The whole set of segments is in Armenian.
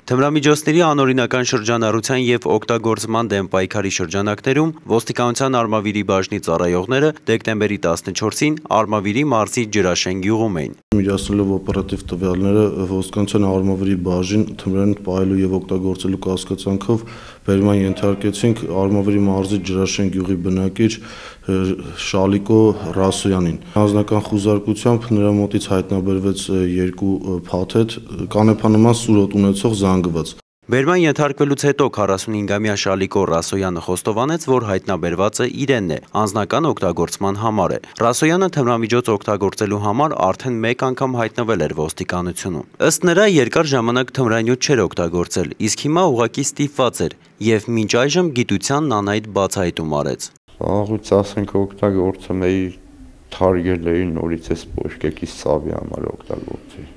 Թմրամիջոցների անօրինական շրջանառության և օգտագործման դեմ պայքարի շրջանակներում ոստիկանության Արմավիրի բաժնի ծառայողները դեկտեմբերի 14-ին Արմավիրի մարզի Ջրաշեն գյուղում էին։ Միացնելով օպերատիվ տվյալները ոստիկանության Արմավիրի բաժին թմրային պահելու և օգտագործելու կասկածանքով բերման ենթարկեցինք Արմավիրի մարզի Ջրաշեն գյուղի բնակիչ Շալիկո Ռասոյանին։ Անձնական խուզարկությամբ նրա մոտից հայտնաբերվեց երկու փաթեթ կանեփանման սուրոտ ունեցող զանգված։ Բերման ենթարկվելուց հետո 45-ամյա Շալիկո Ռասոյանը խոստովանեց, որ հայտնաբերվածը իրենն է, անձնական օգտագործման համար է։ Ռասոյանը թմրամիջոց օգտագործելու համար արդեն մեկ անգամ հայտնվել էր ոստիկանությունում։ Ըստ նրա երկար ժամանակ թմրանյութ չէր օգտագործել, իսկ հիմա ուղղակի ստիպված էր և մինչ այժմ գիտությանն անհայտ բացահայտում արեց։ Աղուց ասենք օգտագործում էի, թարգել էի նորից էս պոշկեկից ծավի համար օգտագործեի։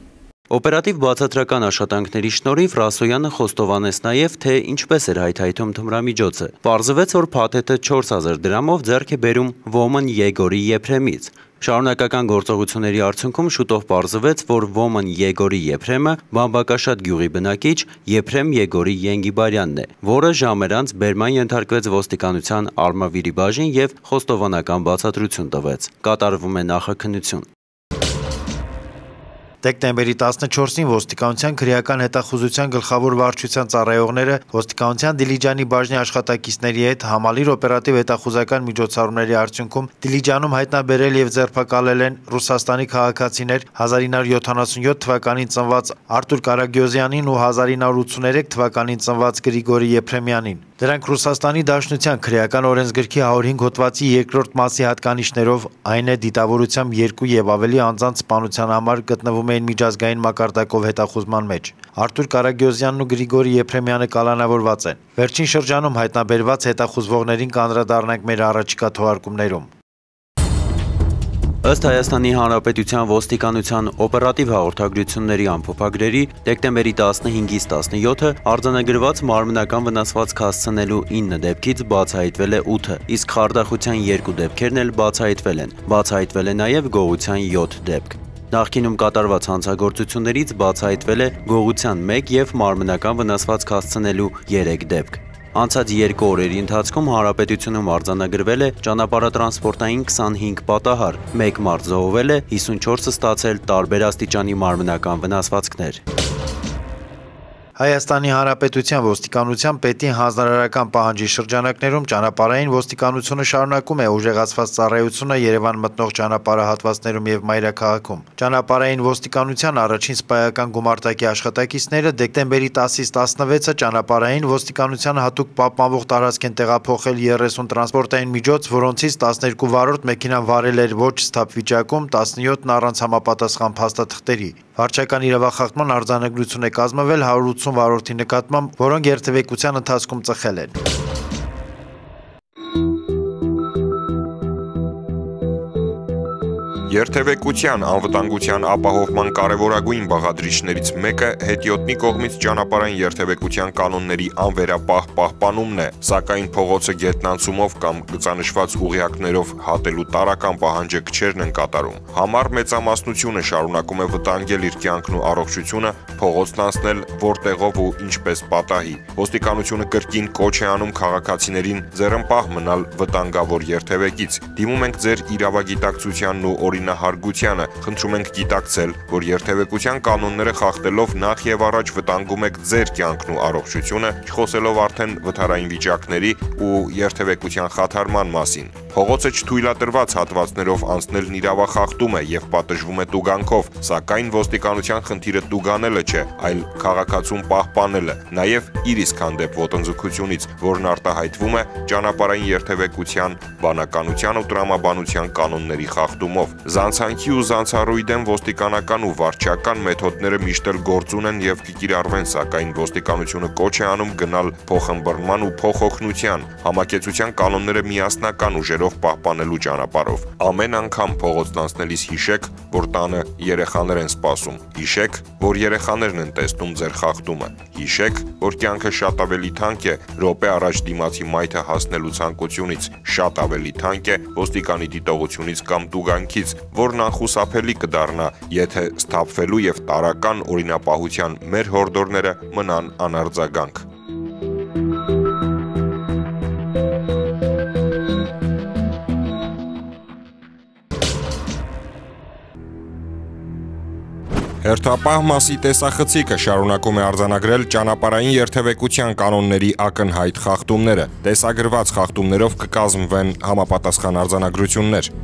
Օպերատիվ բացատրական աշխատանքների շնորհիվ Ռասոյանը խոստովանեց նաև, թե ինչպես էր հայթայթում թմրամիջոցը։ Պարզվեց, որ փաթեթը 4000 դրամով ձեռք է բերում Ոմն Եգորի Եփրեմից։ Շարունակական գործողությունների արդյունքում շուտով պարզվեց, որ Ոմն Եգորի Եփրեմը Բամբակաշատ գյուղի բնակիչ Եփրեմ Եգորի Ենգիբարյանն է, որը ժամեր անց բերման ենթարկվեց ոստիկանության Արմավիրի բաժին և խոստովանական բացատրություն տվեց։ Կատարվում է նախաքննություն։ Դեկտեմբերի 14-ին ոստիկանության քրեական հետախուզության գլխավոր վարչության ծառայողները ոստիկանության Դիլիջանի բաժնի աշխատակիցների հետ համալիր օպերատիվ հետախուզական միջոցառումների արդյունքում Դիլիջանում հայտնաբերել և ձերբակալել են Ռուսաստանի քաղաքացիներ 1977 թվականին ծնված Արտուր Կարագյոզյանին ու 1983 թվականին ծնված Գրիգորի Եփրեմյանին։ Դրանք Ռուսաստանի Դաշնության քրեական օրենսգրքի 105 հոդվածի 2-րդ մասի հատկանիշներով, այն է դիտավորությամբ 2 և ավելի անձանց սպանության համար գտնվում էին միջազգային մակարդակով հետախուզման մեջ։ Արտուր Կարագյոզյանն ու Գրիգորի Եփրեմյանը կալանավորված են։ Վերջին շրջանում հայտնաբերված հետախուզվողներին կանդրադառնանք մեր առաջիկա թողարկումներում։ Ըստ Հայաստանի Հանրապետության ոստիկանության օպերատիվ հաղորդագրությունների ամփոփագրերի դեկտեմբերի 15-ից 17-ը արձանագրված մարմնական վնասվածք հասցնելու 9 դեպքից բացահայտվել է 8-ը, իսկ խարդախության 2 դեպքերն էլ բացահայտվել են։ Բացահայտվել է նաև գողության 7 դեպք։ Նախկինում կատարված հանցագործություններից բացահայտվել է գողության 1 և մարմնական վնասվածք հասցնելու 3 դեպք։ Անցած 2 օրերի ընթացքում հանրապետությունում արձանագրվել է ճանապարհատրանսպորտային 25 պատահար, 1 մարդ զոհվել է, 54-ը ստացել տարբեր աստիճանի մարմնական վնասվածքներ։ Հայաստանի Հանրապետության ոստիկանության պետի հանձնարարական պահանջի շրջանակներում ճանապարհային ոստիկանությունը շարունակում է ուժեղացված ծառայությունը Երևան մտնող ճանապարհահատվածներում և մայրաքաղաքում։ Ճանապարհային ոստիկանության առաջին սպայական գումարտակի աշխատակիցները դեկտեմբերի 10-ից 16-ը ճանապարհային ոստիկանության հատուկ պահպանվող տարածք են տեղափոխել 30 տրանսպորտային միջոց, որոնցից 12 վարորդ մեքենան վարել էր ոչ սթափ վիճակում, 17-ն առանց համապատասխան փաստաթղթերի։ Վարչական իրավախախտման արձանագրություն է կազմվել 180 վարորդի նկատմամբ, որոնք երթևեկության ընթացքում ծխել են։ Երթևեկության անվտանգության ապահովման կարևորագույն բաղադրիչներից մեկը հետիոտնի կողմից ճանապարհային երթևեկության կանոնների անվերապահ պահպանումն է, սակայն փողոցը գետնանցումով կամ գծանշված ուղիակներով հատելու տարրական պահանջը քչերն են կատարում։ Համառ մեծամասնությունը շարունակում է վտանգել իր կյանքն ու առողջությունը, փողոցն անցնել որտեղով ու ինչպես պատահի։ Ոստիկանությունը կրկին կոչ է անում քաղաքացիներին ձեռնպահ մնալ վտանգավոր երթևեկից։ Դիմում ենք ձեր իրավագիտակցությանն ու օրինահարգությանը, խնդրում ենք գիտակցել, որ երթևեկության կանոնները խախտելով նախ եւ առաջ վտանգում եք ձեր կյանքն ու առողջությունը, չխոսելով արդեն վթարային վիճակների ու երթևեկության խաթարման մասին։ Փողոցը չթույլատրված հատվածներով անցնելն իրավախախտում է եւ պատժվում է տուգանքով, սակայն ոստիկանության խնդիրը տուգանելը չէ, այլ քաղաքացուն պահպանելը, նաեւ իր իսկ հանդեպ ոտնձգությունից, որն արտահայտվում է ճանապարհային երթևեկության, բանականության ու տրամաբանության կանոնների խախտումով։ Զանցանքի ու զանցառույի դեմ ոստիկանական ու վարչական մեթոդները միշտ էլ գործուն են եւ կկիրառվեն, սակայն ոստիկանությունը կոչ է անում գնալ փոխըմբռնման ու փոխօգնության։ Համակեցության կանոնները միասնական ուժերով խախտումներով պահպանելու ճանապարհով։ Ամեն անգամ փողոցն անցնելիս հիշեք, որ տանը երեխաներ են սպասում։ Հիշեք, որ երեխաներն են տեսնում ձեր խախտումը։ Հիշեք, որ կյանքը շատ ավելի թանկ է րոպե առաջ դիմացի մայթը հասնելու ցանկությունից, շատ ավելի թանկ է ոստիկանի դիտողությունից կամ տուգանքից, որն անխուսափելի կդառնա, եթե սթափվելու եւ տարական օրինապահության մեր հորդորները մնան անարձագանք։ Հերթապահ մասի տեսախցիկը շարունակում է արձանագրել ճանապարհային երթևեկության կանոնների ակնհայտ խախտումները։ Տեսագրված խախտումներով կկազմվեն համապատասխան արձանագրություններ։